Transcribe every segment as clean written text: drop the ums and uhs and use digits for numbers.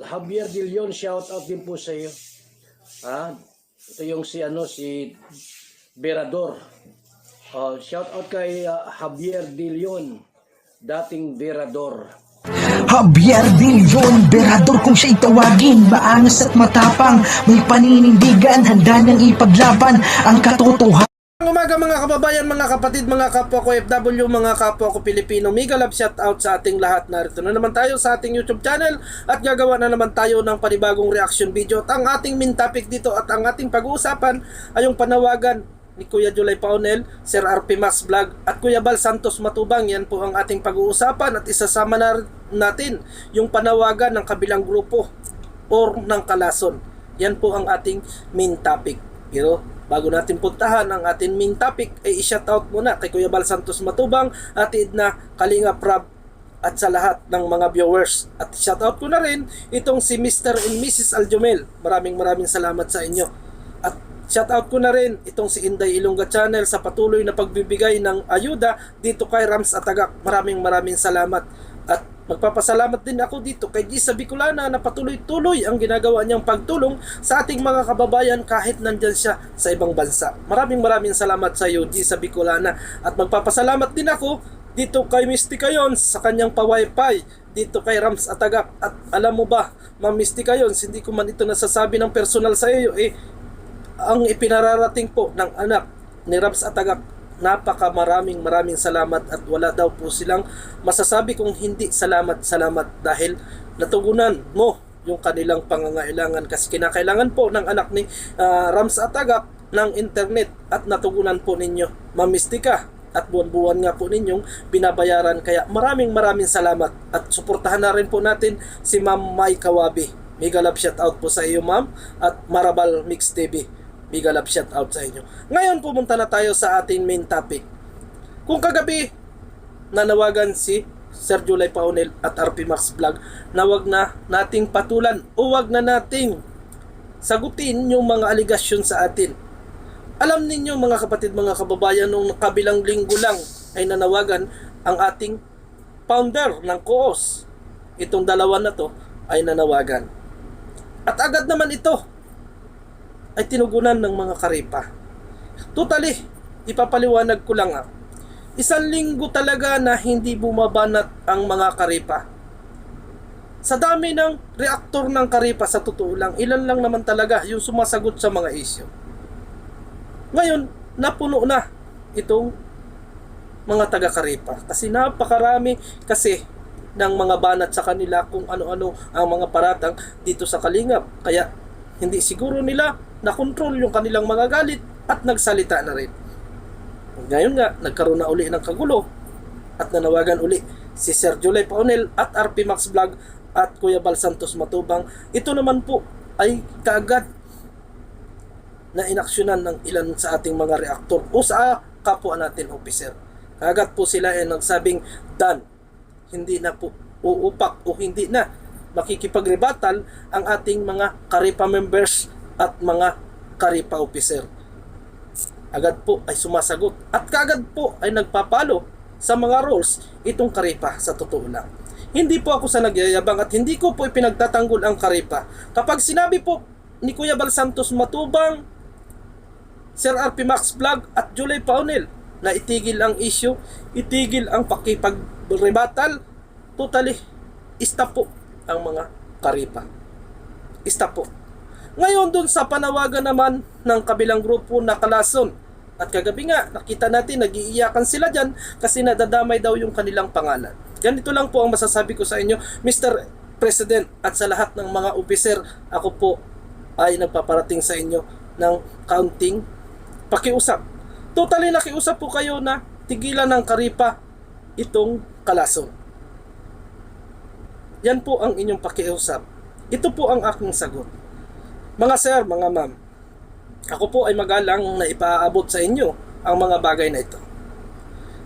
Javier De Leon, shout out din po sa iyo. Ito yung si Berador. Shout out kay Javier De Leon, dating Berador. Javier De Leon, Berador kung siya'y tawagin. Maangas at matapang, may paninindigan, handa niyang ipaglaban ang katotohanan. Umaga mga kababayan, mga kapatid, mga kapwa ko FW, mga kapwa ko Pilipino. Mega love shout out sa ating lahat. Narito na naman tayo sa ating YouTube channel at gagawa na naman tayo ng panibagong reaction video. At ang ating main topic dito at ang ating pag-uusapan ay yung panawagan ni Kuya Julay Paunel, Sir RP Max Vlog at Kuya Bal Santos Matubang. Yan po ang ating pag-uusapan at isasama na natin yung panawagan ng kabilang grupo or ng kalason. Yan po ang ating main topic. Pero bago natin puntahan ang ating main topic, ay i-shoutout muna kay Kuya Bal Santos Matubang, Ate Edna, Kalinga Prab, at sa lahat ng mga viewers. At shoutout ko na rin itong si Mr. and Mrs. Aljumel. Maraming salamat sa inyo. At shoutout ko na rin itong si Inday Ilongga Channel sa patuloy na pagbibigay ng ayuda dito kay Rams Atagak. Maraming salamat. At magpapasalamat din ako dito kay Gisa Bicolana na patuloy-tuloy ang ginagawa niyang pagtulong sa ating mga kababayan kahit nandyan siya sa ibang bansa. Maraming salamat sa iyo, Gisa Bicolana. At magpapasalamat din ako dito kay Mystica Yons sa kanyang pa-wifi, dito kay Rams Atagak. At alam mo ba, Ma'am Mystica Yons, hindi ko man ito nasasabi ng personal sa iyo, ang ipinararating po ng anak ni Rams Atagak, maraming salamat at wala daw po silang masasabi kung hindi salamat dahil natugunan mo yung kanilang pangangailangan kasi kinakailangan po ng anak ni Rams Atagak ng internet at natugunan po ninyo, Ma'am Mystica, at buwan-buwan nga po ninyong binabayaran. Kaya maraming salamat at suportahan na rin po natin si Ma'am Mai Kawabi. Mega love shout out po sa iyo, Ma'am, at Marabal Mix TV. Mega love shout out sa inyo. Ngayon pumunta na tayo sa ating main topic. Kung kagabi nanawagan si Sir Julay Paunel at RP Max Vlog na wag na nating patulan o wag na nating sagutin yung mga aligasyon sa atin. Alam ninyo mga kapatid, mga kababayan, nung kabilang linggo lang ay nanawagan ang ating founder ng COOS. Itong dalawa na to ay nanawagan. At agad naman ito ay tinugunan ng mga karipa. Totally, ipapaliwanag ko lang Isang linggo talaga na hindi bumabanat ang mga karipa. Sa dami ng reaktor ng karipa, sa totoo lang, ilan lang naman talaga yung sumasagot sa mga isyu. Ngayon, napuno na itong mga taga-karipa. Kasi napakarami kasi ng mga banat sa kanila kung ano-ano ang mga paratang dito sa Kalingap. Kaya hindi siguro nila nakontrol yung kanilang mga galit at nagsalita na rin. Ngayon nga, nagkaroon na uli ng kagulo at nanawagan uli si Sir Julay Paunel at RP Max Vlog at Kuya Bal Santos Matubang. Ito naman po ay kaagad na inaksyonan ng ilan sa ating mga reaktor o sa kapwa natin officer. Kaagad po sila ay nagsabing done. Hindi na po uupak o hindi na makikipagrebatal ang ating mga karipa members at mga karipa officer. Agad po ay sumasagot at kaagad po ay nagpapalo sa mga roles itong karipa. Sa totoo lang, hindi po ako sa nagyayabang at hindi ko po ipinagtatanggol ang karipa. Kapag sinabi po ni Kuya Bal Santos Matubang, Sir RP Max Vlog at Julay Paunel na itigil ang issue, itigil ang pakipagrebatal, totally stop po ang mga karipa. Stop po. Ngayon dun sa panawagan naman ng kabilang grupo na kalason. At kagabi nga, nakita natin nag-iiyakan sila dyan kasi nadadamay daw yung kanilang pangalan. Ganito lang po ang masasabi ko sa inyo, Mr. President, at sa lahat ng mga opiser. Ako po ay nagpaparating sa inyo ng kaunting pakiusap. Totally nakiusap po kayo na tigilan ng karipa itong kalason. Yan po ang inyong pakiusap. Ito po ang aking sagot. Mga sir, mga ma'am, ako po ay magalang na ipaabot sa inyo ang mga bagay na ito.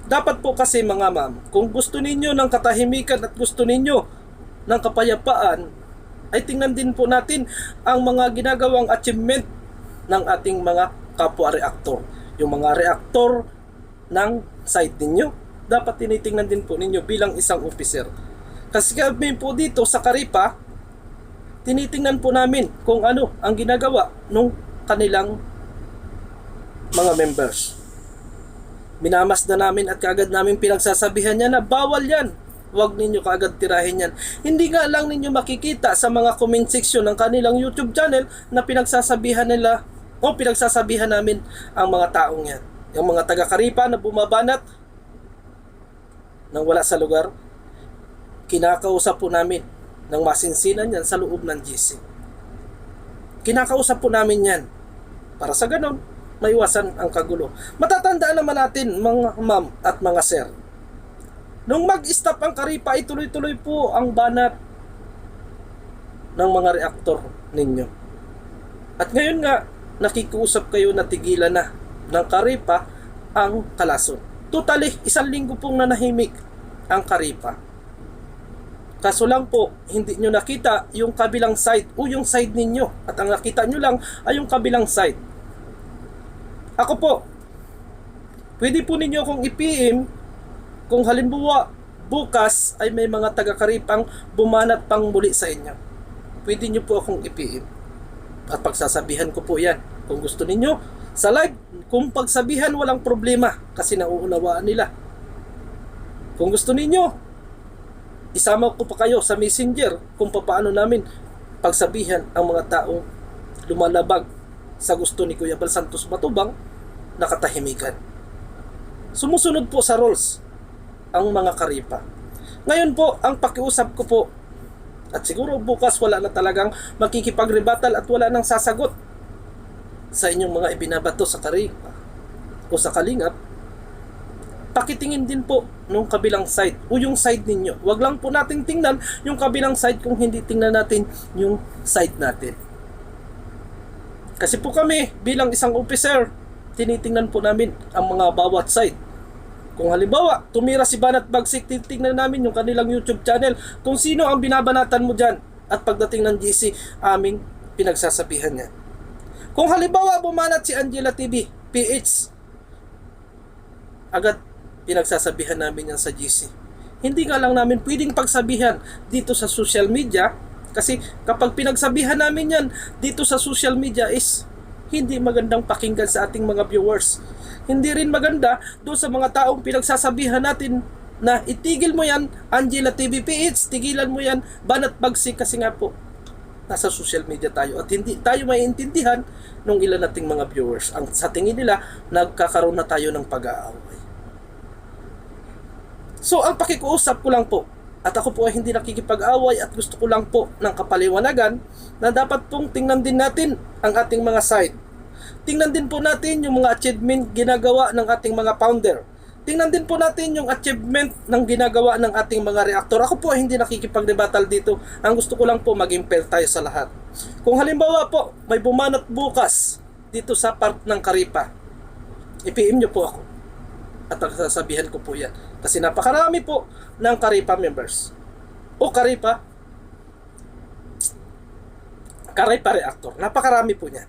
Dapat po kasi mga ma'am, kung gusto ninyo ng katahimikan at gusto ninyo ng kapayapaan, ay tingnan din po natin ang mga ginagawang achievement ng ating mga kapwa reaktor. Yung mga reaktor ng site ninyo, dapat tinitingnan din po ninyo bilang isang officer. Kasi kami po dito sa Karipa, tinitingnan po namin kung ano ang ginagawa ng kanilang mga members. Minamasdan namin at kaagad namin pinagsasabihan niya na bawal yan. Huwag ninyo kaagad tirahin yan. Hindi nga lang ninyo makikita sa mga comment section ng kanilang YouTube channel na pinagsasabihan nila o pinagsasabihan namin ang mga taong yan. Yung mga taga-Karipa na bumabanat nang wala sa lugar, kinakausap po namin ng masinsinan yan sa loob ng GC. Kinakausap po namin yan para sa ganon maiwasan ang kagulo. Matatandaan naman natin mga ma'am at mga sir, nung mag-stop ang Karipa ay tuloy-tuloy po ang banat ng mga reaktor ninyo. At ngayon nga, nakikiusap kayo na tigilan na ng Karipa ang Kalason. Totally, 1 linggo pong nanahimik ang Karipa. Kaso lang po, hindi nyo nakita yung kabilang side o yung side ninyo. At ang nakita nyo lang ay yung kabilang side. Ako po, pwede po ninyo akong i-PM kung halimbawa bukas ay may mga taga-Karipang bumanat pang muli sa inyo. Pwede nyo po akong i-PM. At pagsasabihan ko po yan. Kung gusto ninyo, sa live, kung pagsabihan walang problema kasi nauunawaan nila. Kung gusto ninyo, isama ko pa kayo sa messenger kung paano namin pagsabihan ang mga taong lumalabag sa gusto ni Kuya Bal Santos Matubang na katahimikan. Sumusunod po sa rules ang mga Karipa. Ngayon po, ang pakiusap ko po, at siguro bukas wala na talagang makikipag-rebuttal at wala nang sasagot sa inyong mga ibinabato sa Karipa o sa Kalingap, pakitingin din po nung kabilang side o yung side ninyo. Wag lang po natin tingnan yung kabilang side kung hindi tingnan natin yung side natin. Kasi po kami bilang isang officer, tinitingnan po namin ang mga bawat side. Kung halimbawa, tumira si Banat Bagsik, titingnan namin yung kanilang YouTube channel kung sino ang binabanatan mo dyan. At pagdating ng GC, aming pinagsasabihan niya. Kung halimbawa, bumanat si Angela TV, PH, agad pinagsasabihan namin yan sa GC. Hindi nga lang namin pwedeng pagsabihan dito sa social media kasi kapag pinagsabihan namin yan dito sa social media is hindi magandang pakinggan sa ating mga viewers. Hindi rin maganda doon sa mga taong pinagsasabihan natin na itigil mo yan, Angela TV PH, tigilan mo yan, Banat Bagsik, kasi nga po nasa social media tayo at hindi tayo maiintindihan ng ilan nating mga viewers. Ang sa tingin nila, nagkakaroon na tayo ng pag-aaway. So, ang pakikiusap ko lang po, at ako po ay hindi nakikipag-away at gusto ko lang po ng kapaliwanagan na dapat pong tingnan din natin ang ating mga side. Tingnan din po natin yung mga achievement ginagawa ng ating mga founder. Tingnan din po natin yung achievement ng ginagawa ng ating mga reaktor. Ako po ay hindi nakikipag-rebuttal dito. Ang gusto ko lang po maging fair tayo sa lahat. Kung halimbawa po may bumanat bukas dito sa part ng Karipa, i-PM nyo po ako. At sasabihan ko po yan. Kasi napakarami po ng Karipa members. O Karipa reactor. Napakarami po niyan.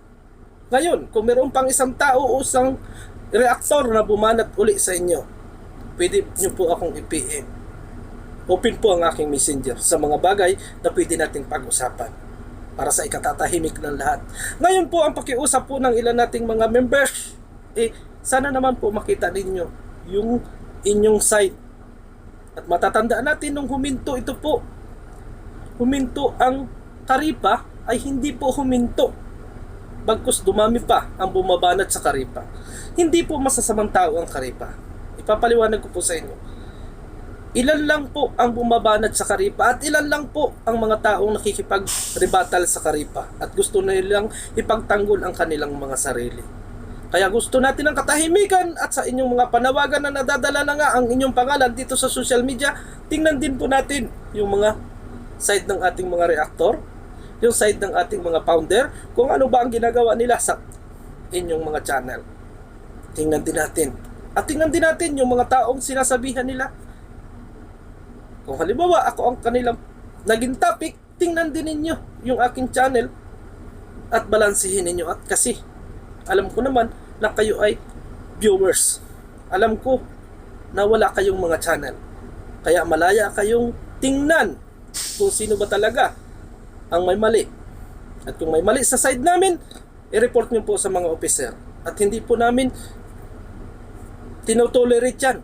Ngayon, kung meron pang isang tao o isang reaktor na bumanat uli sa inyo, pwede nyo po akong i-PM. Open po ang aking messenger sa mga bagay na pwede nating pag-usapan para sa ikatatahimik ng lahat. Ngayon po, ang pakiusap po ng ilan nating mga members, sana naman po makita ninyo yung inyong side. At matatandaan natin nung huminto ito po. Huminto ang Karipa ay hindi po huminto. Bagkus dumami pa ang bumabanat sa Karipa. Hindi po masasamang tao ang Karipa. Ipapaliwanag ko po sa inyo. Ilan lang po ang bumabanat sa Karipa at ilan lang po ang mga taong nakikipag-rebuttal sa Karipa at gusto nilang ipagtanggol ang kanilang mga sarili. Kaya gusto natin ng katahimikan at sa inyong mga panawagan na nadadala na nga ang inyong pangalan dito sa social media, tingnan din po natin yung mga side ng ating mga reaktor, yung side ng ating mga founder, kung ano ba ang ginagawa nila sa inyong mga channel. Tingnan din natin. At tingnan din natin yung mga taong sinasabihan nila. Kung halimbawa ako ang kanilang naging topic, tingnan din ninyo yung aking channel at balansihin ninyo. At kasi alam ko naman na kayo ay viewers. Alam ko na wala kayong mga channel. Kaya malaya kayong tingnan kung sino ba talaga ang may mali. At kung may mali sa side namin, i-report nyo po sa mga officer. At hindi po namin tinotolerate yan.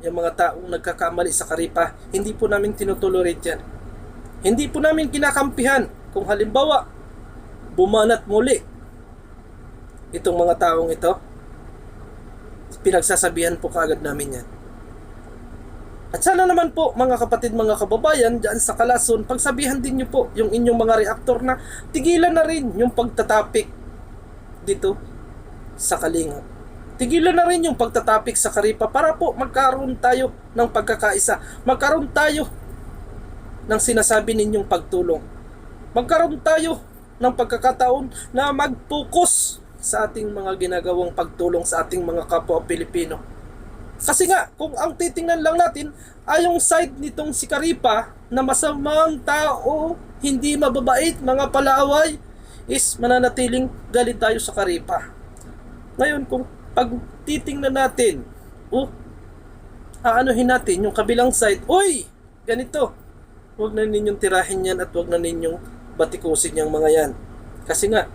Yung mga taong nagkakamali sa Karipa, hindi po namin tinotolerate yan. Hindi po namin kinakampihan. Kung halimbawa, bumanat muli itong mga taong ito, pinagsasabihan po kaagad namin yan. At sana naman po mga kapatid, mga kababayan dyan sa Kalason, pagsabihan din nyo po yung inyong mga reaktor na tigilan na rin yung pagtatapik dito sa Kalingap. Tigilan na rin yung pagtatapik sa Karipa para po magkaroon tayo ng pagkakaisa. Magkaroon tayo ng sinasabi ninyong pagtulong. Magkaroon tayo ng pagkakataon na mag-focus sa ating mga ginagawang pagtulong sa ating mga kapwa Pilipino. Kasi nga, kung ang titingnan lang natin ay yung side nitong si Karipa na masamang tao, hindi mababait, mga palaaway, is mananatiling galit tayo sa Karipa. Ngayon, kung pag titingnan natin, aanuhin natin yung kabilang side, uy, ganito, huwag na ninyong tirahin yan at huwag na ninyong batikusin yung mga yan. Kasi nga,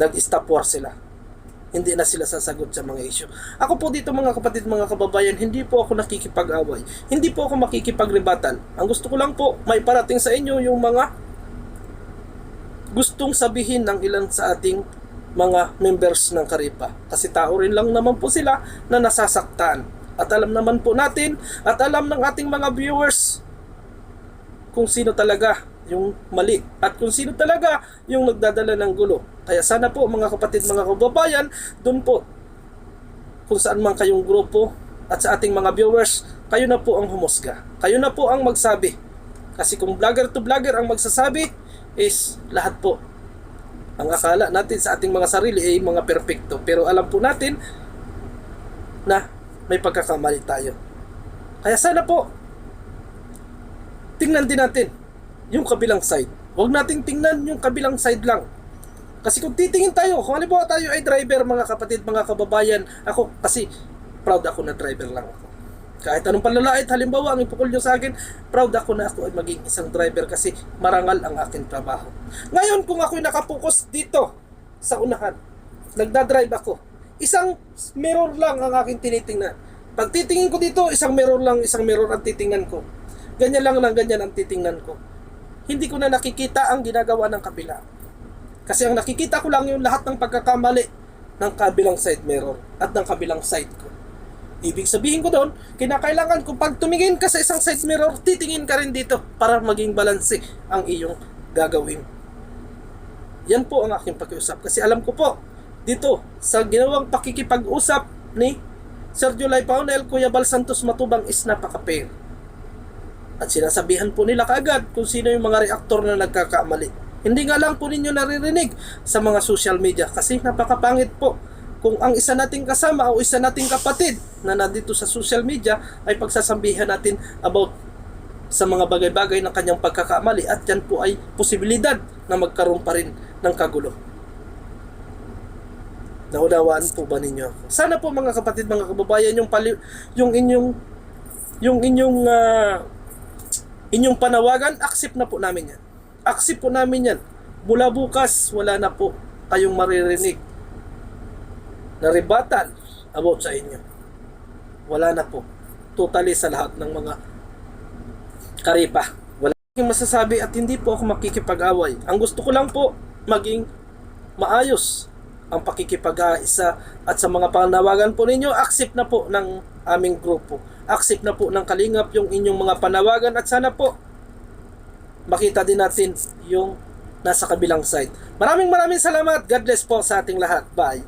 nag-stop war sila. Hindi na sila sasagot sa mga issue. Ako po dito mga kapatid, mga kababayan, hindi po ako nakikipag-away. Hindi po ako makikipag-rebuttal. Ang gusto ko lang po, may parating sa inyo yung mga gustong sabihin ng ilan sa ating mga members ng Karipa. Kasi tao rin lang naman po sila na nasasaktan. At alam naman po natin, at alam ng ating mga viewers kung sino talaga yung mali at kung sino talaga yung nagdadala ng gulo. Kaya sana po mga kapatid, mga kababayan, doon po kung saan man kayong grupo at sa ating mga viewers, kayo na po ang humusga. Kayo na po ang magsabi. Kasi kung vlogger to vlogger ang magsasabi, is lahat po ang akala natin sa ating mga sarili ay mga perpekto. Pero alam po natin na may pagkakamali tayo. Kaya sana po tingnan din natin yung kabilang side. Huwag nating tingnan yung kabilang side lang. Kasi kung titingin tayo, kung halimbawa tayo ay driver, mga kapatid, mga kababayan, ako kasi proud ako na driver lang ako. Kahit anong panlalait, halimbawa ang ipukul nyo sa akin, proud ako na ako ay maging isang driver kasi marangal ang aking trabaho. Ngayon kung ako'y nakapokus dito sa unahan, nagdadrive ako, isang mirror lang ang aking tinitingnan. Pag titingin ko dito, isang mirror ang titingnan ko. Ganyan ang titingnan ko. Hindi ko na nakikita ang ginagawa ng kabila. Kasi ang nakikita ko lang yung lahat ng pagkakamali ng kabilang side mirror at ng kabilang side ko. Ibig sabihin ko doon, kinakailangan kung pag tumingin ka sa isang side mirror, titingin ka rin dito para maging balanse ang iyong gagawin. Yan po ang aking pakiusap. Kasi alam ko po, dito sa ginawang pakikipag-usap ni Sergio Lai Paunel, Kuya Bal Santos Matubang is napaka-fair. At sinasabihan po nila kaagad kung sino yung mga reaktor na nagkakamali. Hindi nga lang po ninyo naririnig sa mga social media kasi napakapangit po kung ang isa nating kasama o isa nating kapatid na nandito sa social media ay pagsasabihan natin about sa mga bagay-bagay ng kanyang pagkakamali at yan po ay posibilidad na magkaroon pa rin ng kagulo. Naunawaan po ba ninyo ako? Sana po mga kapatid, mga kababayan, yung inyong panawagan, accept na po namin yan. Accept po namin yan. Mula bukas, wala na po kayong maririnig na rebuttal about sa inyo. Wala na po. Totally sa lahat ng mga Karipa. Wala akong masasabi at hindi po ako makikipag-away. Ang gusto ko lang po, maging maayos ang pakikipag-aisa at sa mga panawagan po ninyo, accept na po ng aming grupo. Accept na po ng Kalingap yung inyong mga panawagan at sana po makita din natin yung nasa kabilang side. Maraming salamat. God bless po sa ating lahat. Bye.